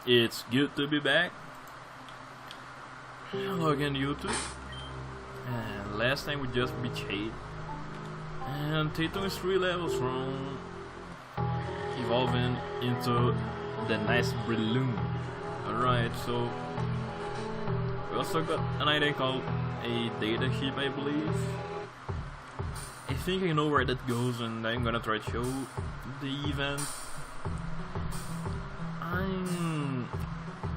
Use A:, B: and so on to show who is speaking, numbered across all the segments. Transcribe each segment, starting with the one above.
A: It's good to be back. Hello again, YouTube. And last time we just beat Jade. And Tatum is 3 levels from evolving into the nice balloon. Alright, so we also got an item called a data chip, I believe. I think I know where that goes, and I'm gonna try to show the event.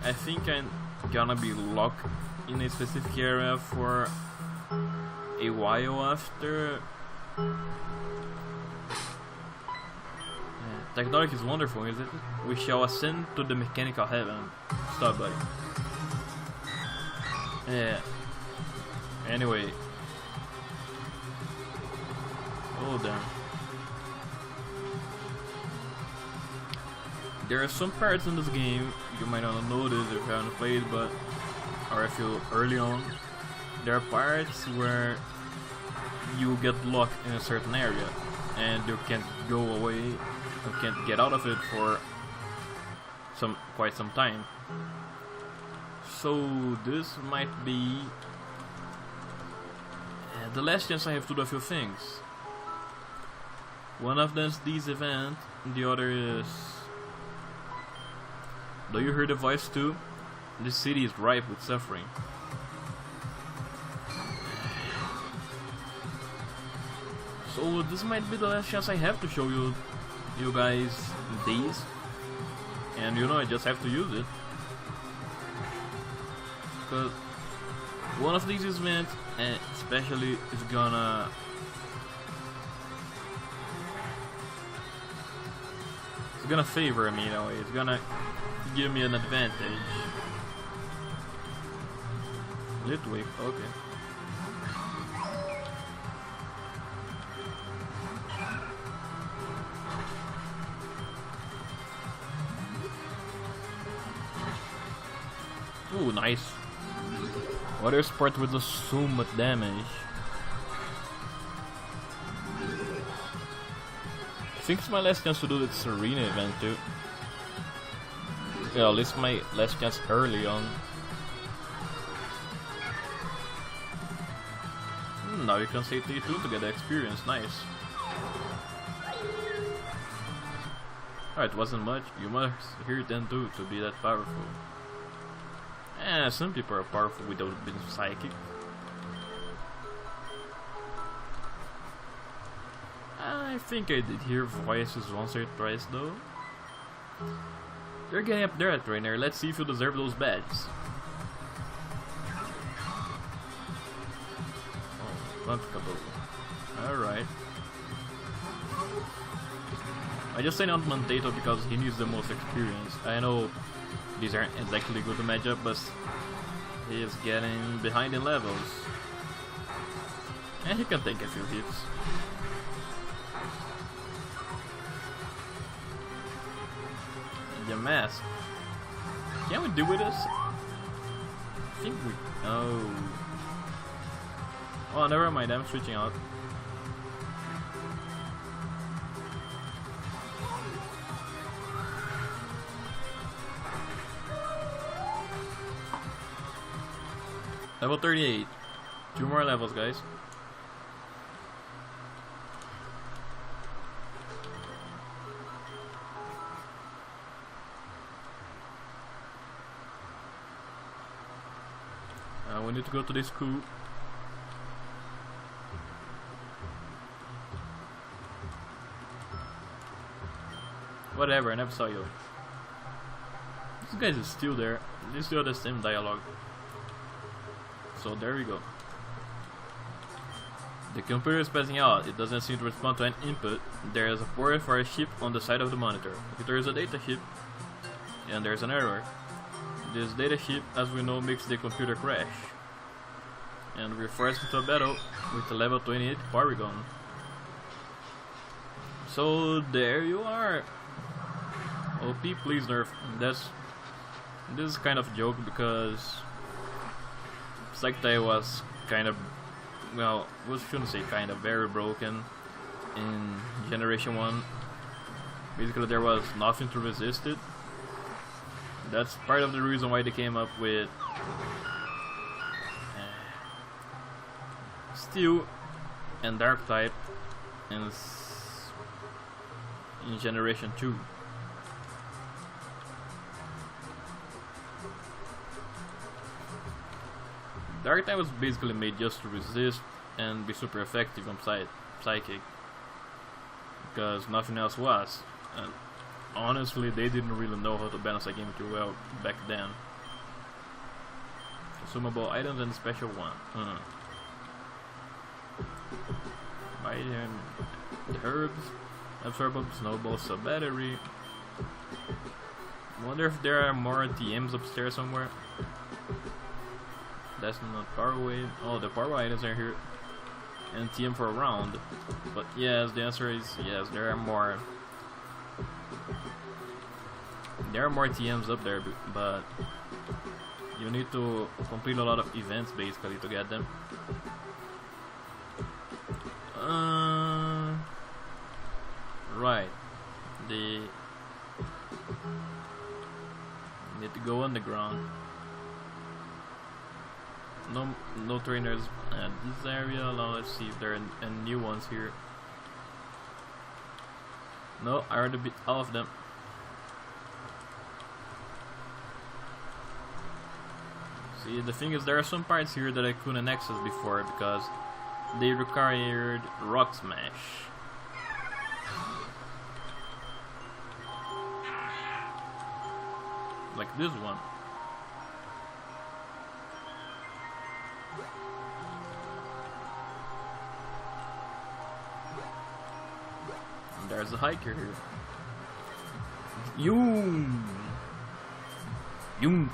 A: I think I'm gonna be locked in a specific area for a while after. Technology is wonderful, isn't it? We shall ascend to the mechanical heaven. Stop, buddy. Yeah. Anyway. Oh damn. There are some parts in this game you might not notice if you haven't played, but or if you're early on. There are parts where you get locked in a certain area and you can't go away, you can't get out of it for quite some time. So this might be the last chance I have to do a few things. One of them is this event, the other is... Do you hear the voice too? This city is ripe with suffering. So this might be the last chance I have to show you guys these. And you know, I just have to use it. Because one of these events especially is gonna... It's gonna favor me in a way. It's gonna give me an advantage. Litwick, okay. Ooh, nice. Water sport with so much damage. I think it's my last chance to do this arena event too. Yeah, at least my last chance early on. Now you can say T2 to get the experience, nice. Alright, wasn't much. You must hear then too to be that powerful. Some people are powerful without being psychic. I think I did hear voices once or twice though. You're getting up there, trainer. Let's see if you deserve those badges. Oh, comfortable. Alright. I just say on Mantato because he needs the most experience. I know these aren't exactly good to match up, but he is getting behind in levels. And he can take a few hits. The mask. Can we do with this? I think we... Oh. Oh, never mind. I'm switching out. Level 38. 2 more levels, guys. We need to go to this coup. Whatever, I never saw you. This guy is still there. They still have the same dialogue. So there we go. The computer is passing out. It doesn't seem to respond to an input. There is a port for a chip on the side of the monitor. If there is a data chip, and there's an error. This data chip, as we know, makes the computer crash. And we're forced into a battle with a level 28 Porygon. So there you are. OP, please nerf. This is kind of a joke because Psych-Tai was kind of, well, we shouldn't say kind of, very broken in Generation 1. Basically there was nothing to resist it. That's part of the reason why they came up with Steel and Dark type in Generation 2. Dark type was basically made just to resist and be super effective on Psychic, because nothing else was. And honestly, they didn't really know how to balance a game too well back then. Consumable items and special one. Buy the herbs, absorbable snowballs, a battery. Wonder if there are more TMs upstairs somewhere. That's not far away. Oh, the power items are here. And TM for a round. But yes, the answer is yes, there are more. There are more TMs up there, but you need to complete a lot of events basically to get them. Right. They need to go underground. No trainers at this area. Now let's see if there are any new ones here. No, I already beat all of them. See, the thing is, there are some parts here that I couldn't access before because they required Rock Smash. Like this one. And there's a hiker here. Yumta.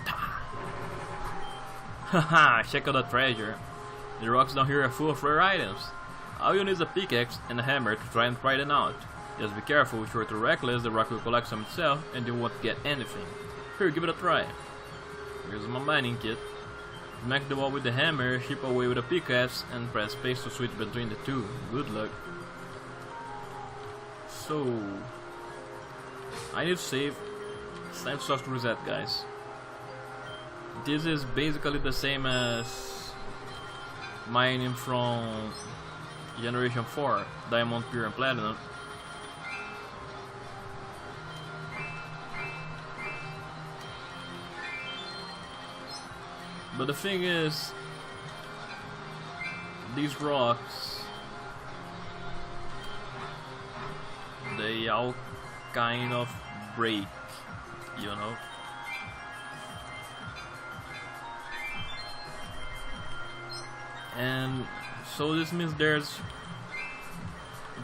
A: Haha, check out the treasure. The rocks down here are full of rare items. All you need is a pickaxe and a hammer to try and pry them out. Just be careful, if you're too reckless, the rock will collect some itself and you won't get anything. Here, give it a try. Here's my mining kit. Smack the wall with the hammer, chip away with a pickaxe, and press space to switch between the two. Good luck. So, I need to save. It's time to soft reset, guys. This is basically the same as mining from Generation 4, Diamond, Pure, and Platinum. But the thing is, these rocks, they all kind of break, you know? And so this means there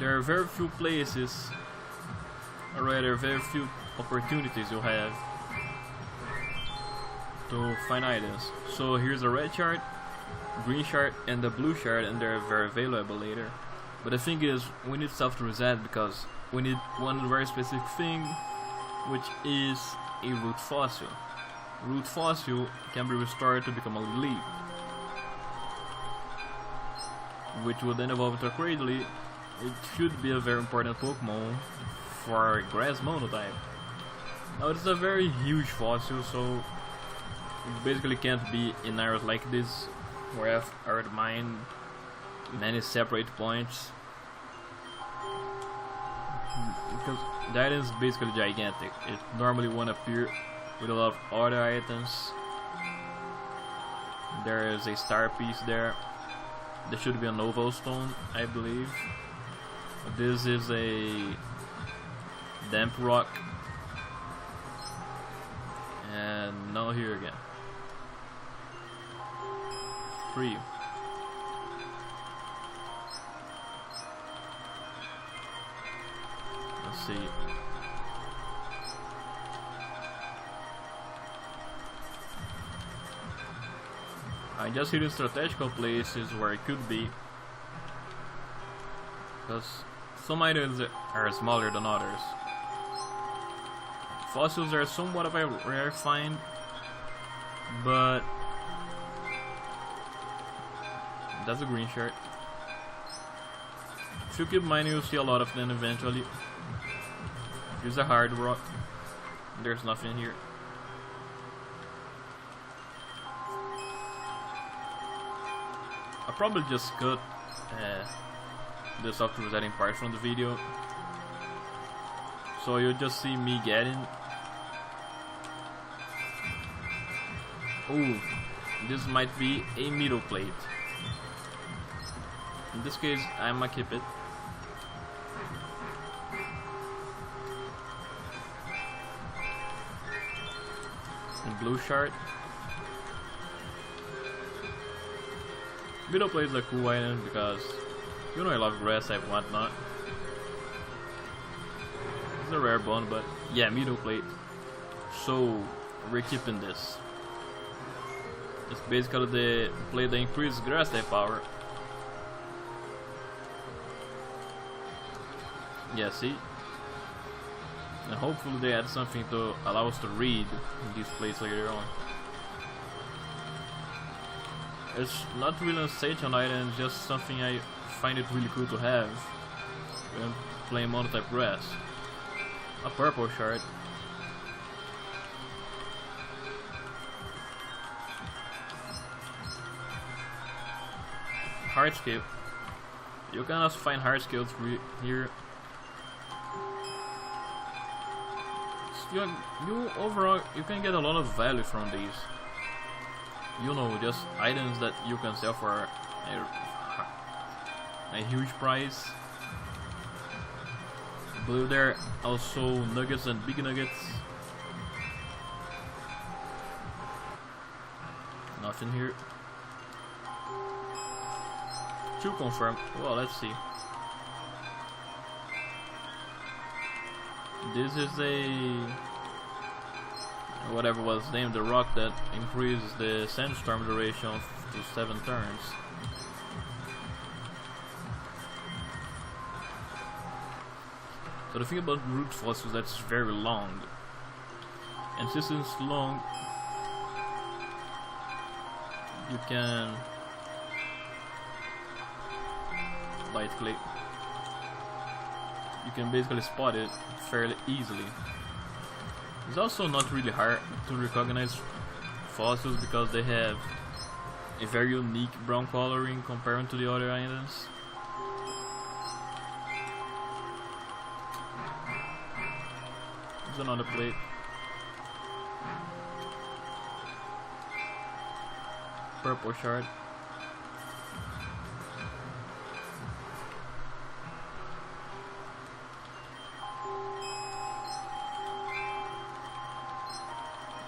A: are very few places, or rather very few opportunities you'll have to find items. So here's a red shard, green shard, and the blue shard, and they're very valuable later. But the thing is, we need stuff to reset because we need one very specific thing, which is a root fossil. Root fossil can be restored to become a leaf, which will then evolve into a Cradily. It should be a very important Pokemon for grass monotype. Now it's a very huge fossil, so it basically can't be in areas like this where I've already mined many separate points, because the item is basically gigantic. It normally won't appear with a lot of other items. There is a star piece there. There should be a Novo Stone, I believe. This is a damp rock. And now here again. 3. Let's see. I just hit in strategical places where it could be, because some items are smaller than others. Fossils are somewhat of a rare find, but that's a green shirt. If you keep mining, you'll see a lot of them eventually. Here's a hard rock. There's nothing here. I'll probably just cut the software resetting part from the video, so you'll just see me getting. Oh, this might be a middle plate. In this case, I'ma keep it. And blue shard. Middle plate is a cool item because you know I love grass type whatnot. It's a rare bone, but yeah, middle plate. So we're keeping this. It's basically the plate that increases grass type power. Yeah, see? And hopefully they add something to allow us to read in these plates later on. It's not really a station item, it's just something I find it really cool to have when playing monotype grass. A purple shard. Hard skill. You can also find hard skills here. You overall you can get a lot of value from these. You know, just items that you can sell for a huge price. Blue there, also nuggets and big nuggets. Nothing here. To confirm. Well, let's see. This is a whatever was named the rock that increases the sandstorm duration to 7 turns. So the thing about root fossils is that it's very long, and since it's long, you can right click. You can basically spot it fairly easily. It's also not really hard to recognize fossils because they have a very unique brown coloring compared to the other items. There's another plate. Purple shard.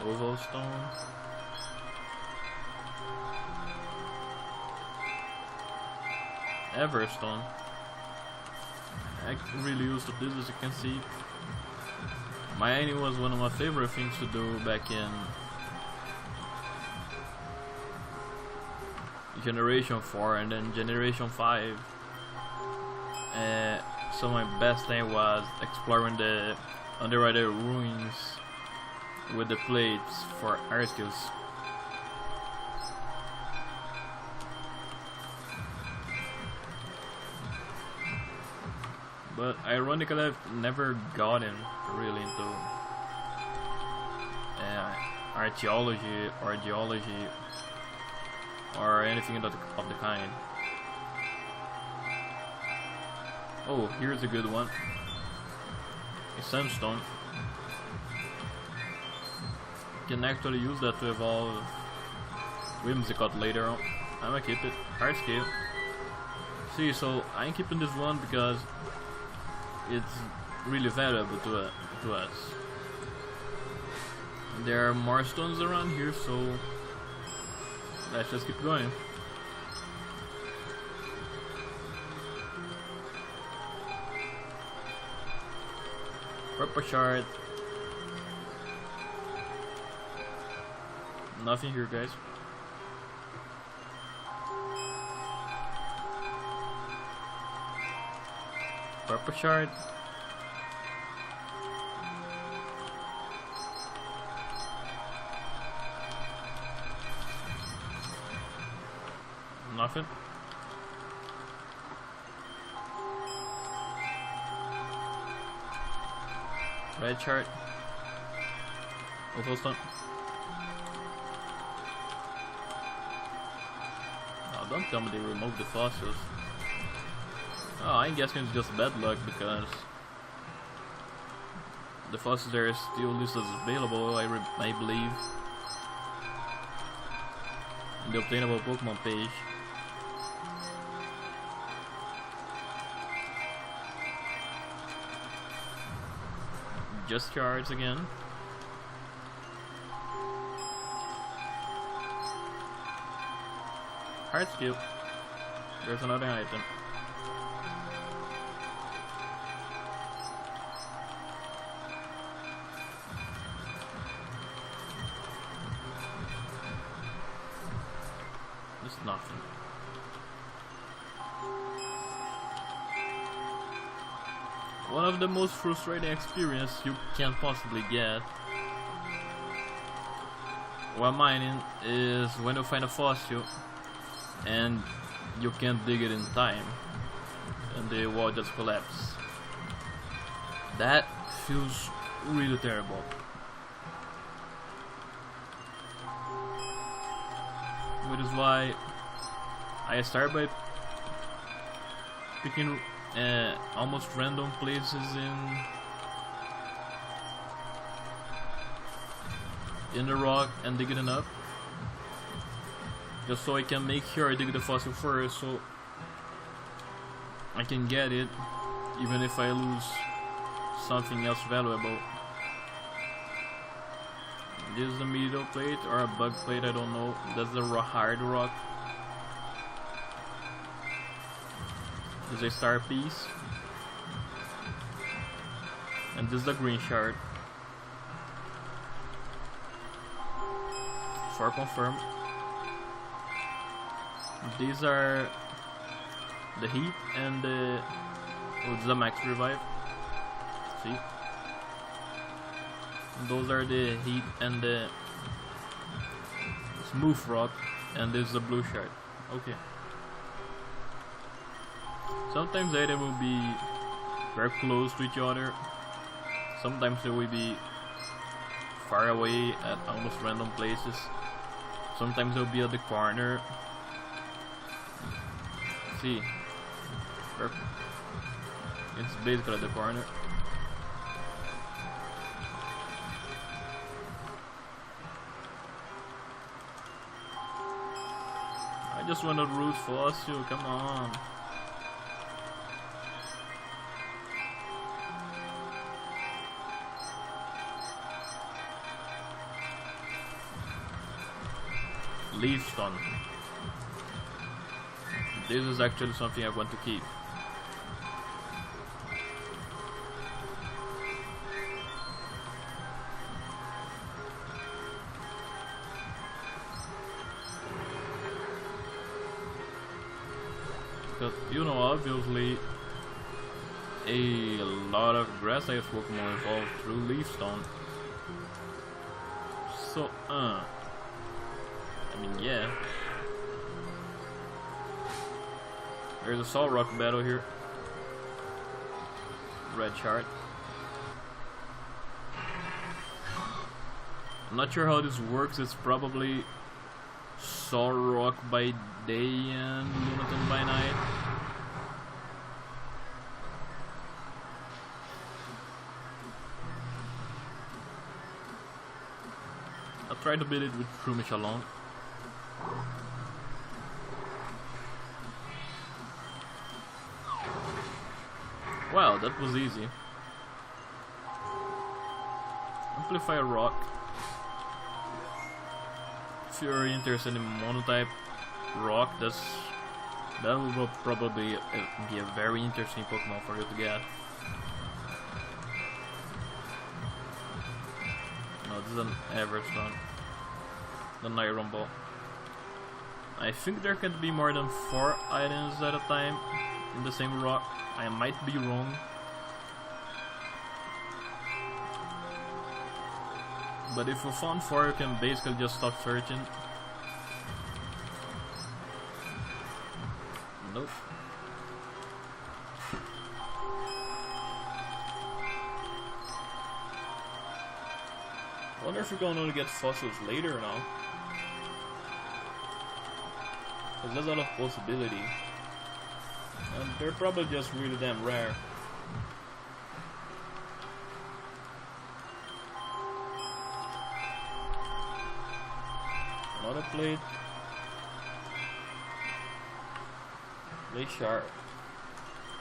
A: Oval stone. Everstone. I'm really used to this, as you can see. Mining was one of my favorite things to do back in Generation 4 and then Generation 5. So my best thing was exploring the underwater ruins with the plates for art skills. But ironically, I've never gotten really into archaeology or geology or anything of the kind. Oh, here's a good one. A sandstone. You can actually use that to evolve Whimsicott later on. I'm gonna keep it. Hard scale. See, so I'm keeping this one because it's really valuable to us. There are more stones around here, so let's just keep going. Purple shard. Nothing here, guys. Purple shard. Nothing. Red chart. Also stone. Don't tell me they removed the fossils. Oh, I'm guessing it's just bad luck because the fossils are still listed as available, I believe, in the obtainable Pokemon page. Just shards again. Heart skill. There's another item. It's nothing. One of the most frustrating experiences you can possibly get while mining is when you find a fossil and you can't dig it in time and the wall just collapses. That feels really terrible. Which is why I start by picking almost random places in the rock and digging it up, just so I can make sure I dig the fossil first, so I can get it even if I lose something else valuable. This is the middle plate or a bug plate, I don't know. That's the hard rock. This is a star piece. And this is the green shard. For confirm. These are the heat and the max revive. See? Those are the heat and the smooth rock, and this is the blue shard. Okay. Sometimes the item will be very close to each other. Sometimes they will be far away at almost random places. Sometimes they'll be at the corner. See, it's basically at the corner. I just want a root fossil, come on. Leaf stone. This is actually something I want to keep. Because, you know, obviously a lot of grass type Pokemon evolve through Leaf Stone. So, I mean, yeah. There's a Salt Rock battle here. Red chart. I'm not sure how this works. It's probably Salt Rock by day and Lunaton by night. I'll try to beat it with Shroomish alone. Wow, that was easy. Amplify Rock. If you're interested in monotype rock, that will probably be a very interesting Pokemon for you to get. No, this is an Everstone. The Iron Ball. I think there can be more than 4 items at a time in the same rock. I might be wrong. But if you found 4, you can basically just stop searching. Nope. I wonder if we're going to get fossils later now. Because there's a lot of possibility. And they're probably just really damn rare. Another plate. Play sharp.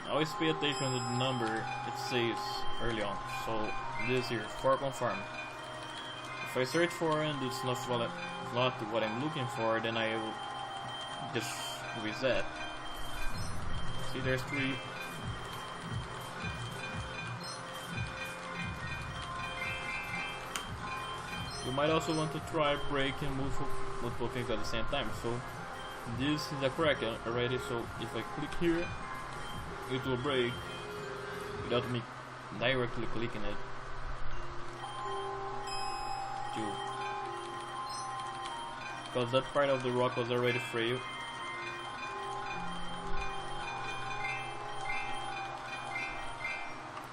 A: Always pay attention to the number it says early on. So this here, 4 confirmed. If I search for it and it's not what I'm looking for, then I will just reset. See, there's 3. You might also want to try break and move multiple things at the same time. So this is a crack already, so if I click here, it will break without me directly clicking it. 2. Because that part of the rock was already frail.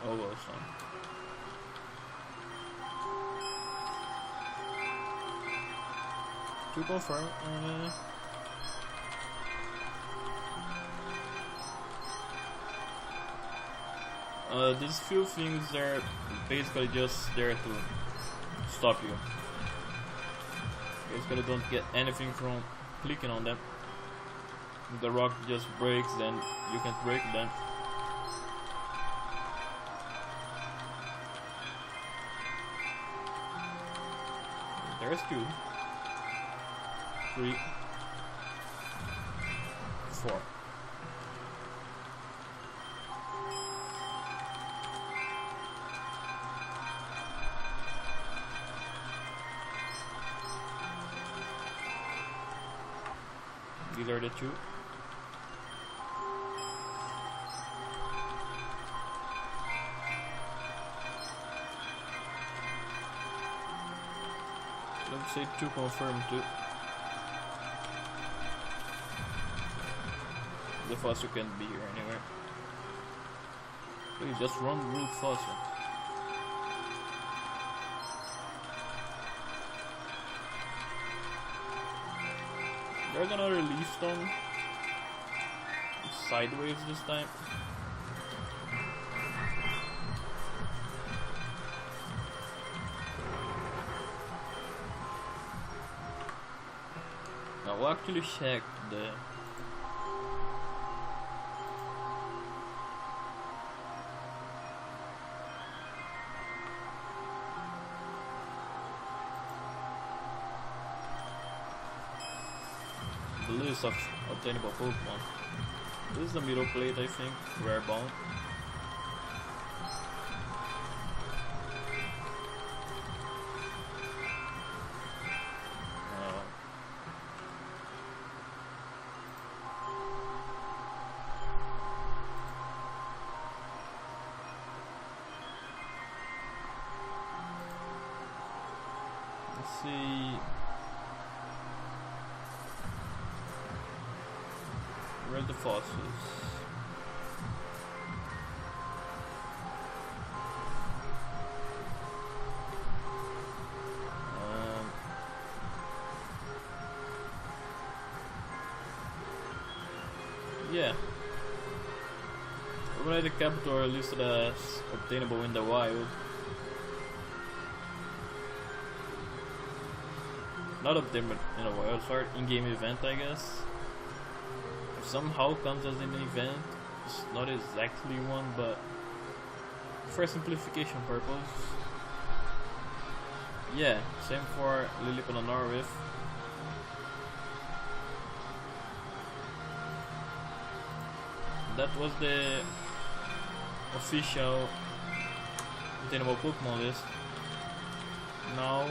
A: Oh well, son. To confirm, these few things are basically just there to stop you. Basically don't get anything from clicking on them. If the rock just breaks, then you can break them. There's 2, 3, 4. These are the 2. Let's say 2 confirmed too. The fossil can't be here anywhere. Please just run root fossil. There's another leaf stone. It's sideways this time. Now we'll actually check the list of obtainable Pokemon. This is the middle plate, I think, rare bone. Let's see. Where are the fossils? Yeah. Overnight capital are listed as obtainable in the wild. Not obtainable in the wild, sorry, in-game event, I guess. If somehow comes as an event, it's not exactly one, but for simplification purpose. Yeah, same for Lilliput and Norwith. That was the official obtainable Pokemon list. Now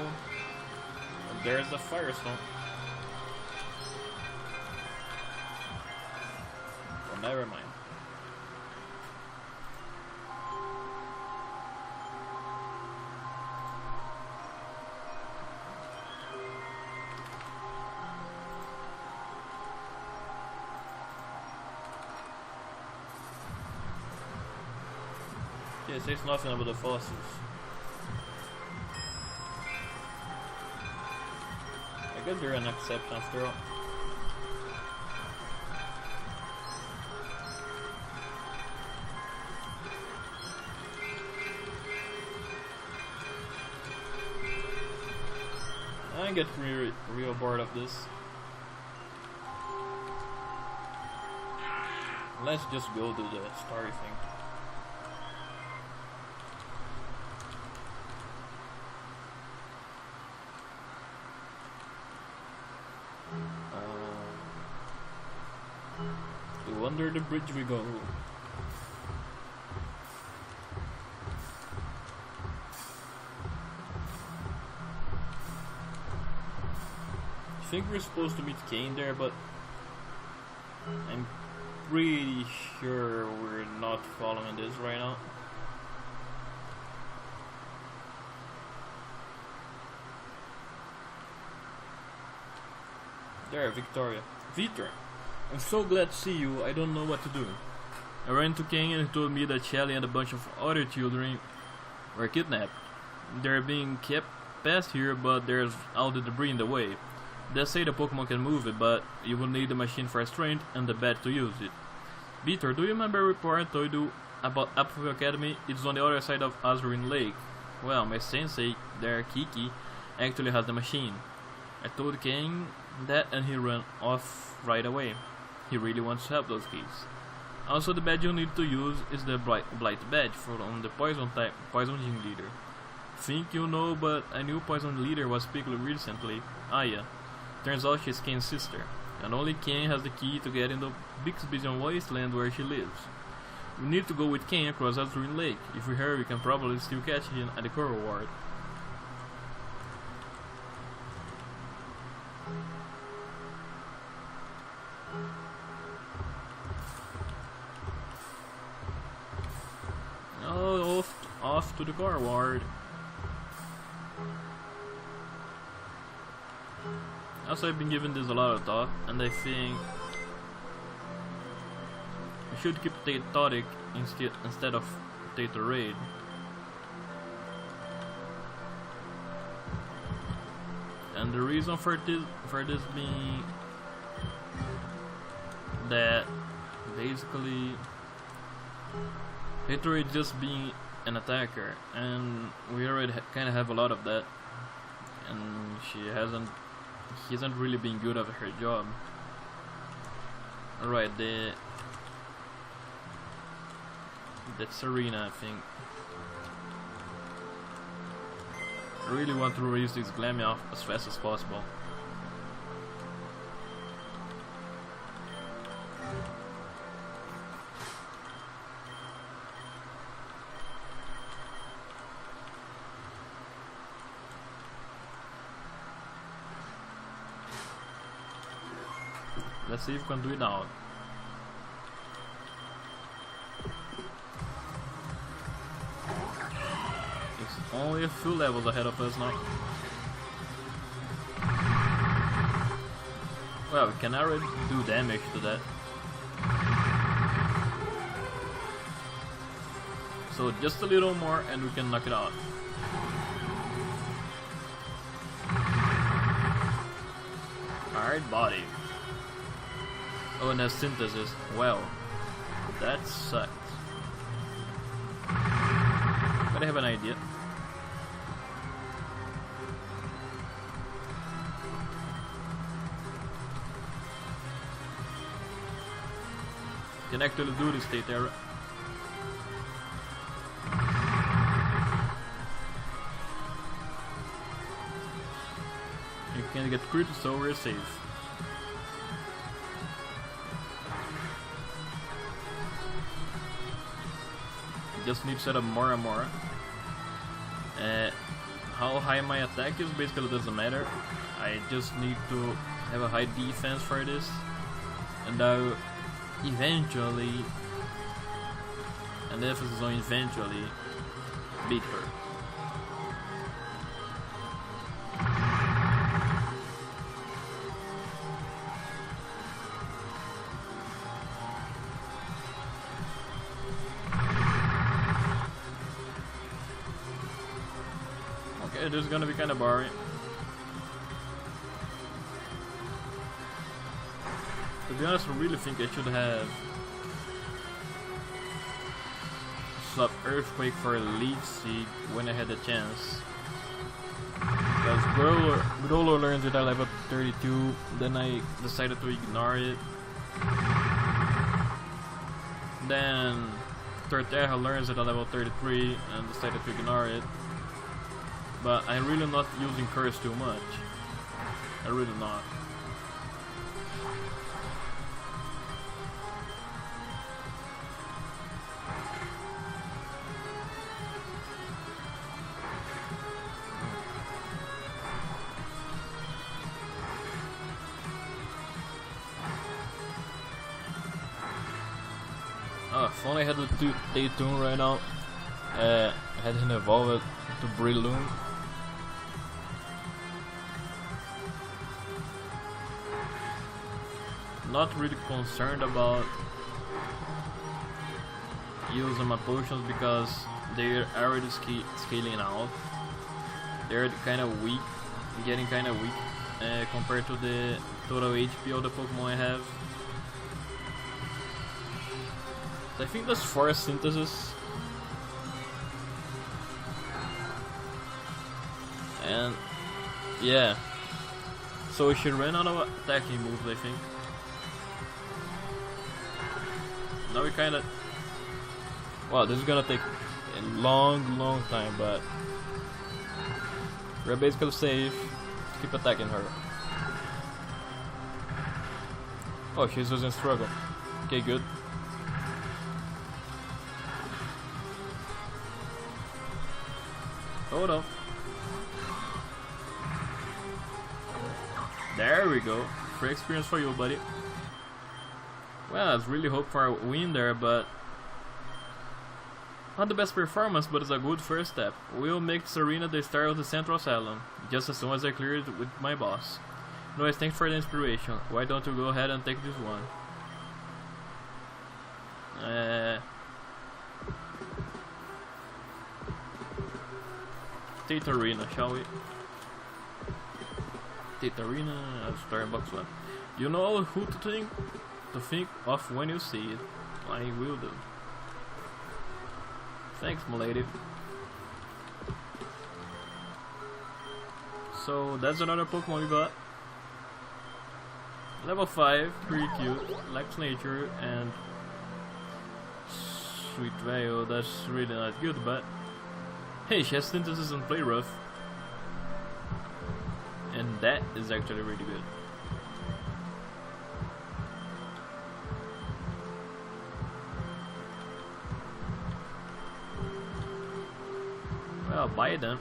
A: there's the Firestone. Well, never mind. Yeah, it says nothing about the fossils. I guess they're an exception after all. I get real bored of this. Let's just go to the story thing. Under the bridge we go. I think we're supposed to meet Kane there, but I'm pretty sure we're not following this right now. There, Victoria. Victor! I'm so glad to see you, I don't know what to do. I ran to King and he told me that Shelly and a bunch of other children were kidnapped. They're being kept past here, but there's all the debris in the way. They say the Pokemon can move it, but you will need the machine for strength and the badge to use it. Peter, do you remember a report I told you about Appleville Academy? It's on the other side of Azurine Lake. Well, my sensei, there, Kiki, actually has the machine. I told King that and he ran off right away. He really wants to help those kids. Also, the badge you need to use is the Blight badge from the Poison Gym leader. Think you know, but a new Poison leader was picked recently. Aya. Turns out she's Kane's sister, and only Kane has the key to get in the Bixby's wasteland where she lives. We need to go with Kane across Azurine Lake. If we hurry, we can probably still catch him at the Coral Ward. Oh, off to the Coral Ward. Also, I've been giving this a lot of thought, and I think we should keep Totodic instead of Tatorade. And the reason for this being that basically Tatorade just being an attacker, and we already kind of have a lot of that, and she hasn't really been good at her job. Alright, that's Serena, I think. I really want to release this Glammy off as fast as possible. Let's see if we can do it now. It's only a few levels ahead of us now. Well, we can already do damage to that. So just a little more and we can knock it out. Hard body. Oh, and a synthesis. Well, that sucks. But I have an idea. You can actually do this state error. You can get crit, so we're safe. Just need to set up more and more. How high my attack is basically doesn't matter. I just need to have a high defense for this, and I'll eventually, and the emphasis on eventually, beat her. This is gonna be kind of boring. To be honest, I really think I should have swapped Earthquake for Leech Seed when I had the chance. Because Growler learns it at level 32, then I decided to ignore it. Then Torterra learns it at level 33 and decided to ignore it. But I'm really not using Curse too much. I'm really not. If only I had the Daytoon right now. I had him evolve it to Breloom. Not really concerned about using my potions because they're already scaling out. They're kind of weak, getting kind of weak compared to the total HP of the Pokemon I have. I think that's Forest Synthesis. And yeah, so we should run out of attacking moves, I think. Now we kinda... Wow, this is gonna take a long time, but we're basically safe. Keep attacking her. Oh, she's using Struggle. Okay, good. Hold on. There we go. Free experience for you, buddy. Well, I was really hoping for a win there, but not the best performance, but it's a good first step. We'll make this arena the start of the Central Asylum, just as soon as I clear it with my boss. Anyways, thanks for the inspiration. Why don't you go ahead and take this one? State Arena, shall we? State Arena, starting box 1. You know who to think of when you see it. I will do. Thanks, m'lady. So that's another Pokemon we got. Level 5, pretty cute. Likes nature and Sweet Veil. That's really not good, but hey, she has Synthesis and Play Rough, and that is actually really good. Well, buy it then.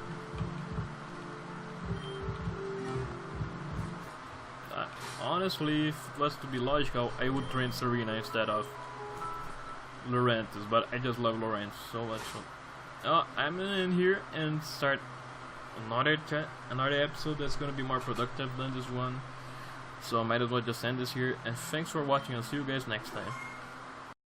A: Honestly, if it was to be logical, I would train Serena instead of Lurantis, but I just love Lurantis so much. So I'm in here and start another episode that's gonna be more productive than this one. So I might as well just end this here, and thanks for watching, and see you guys next time.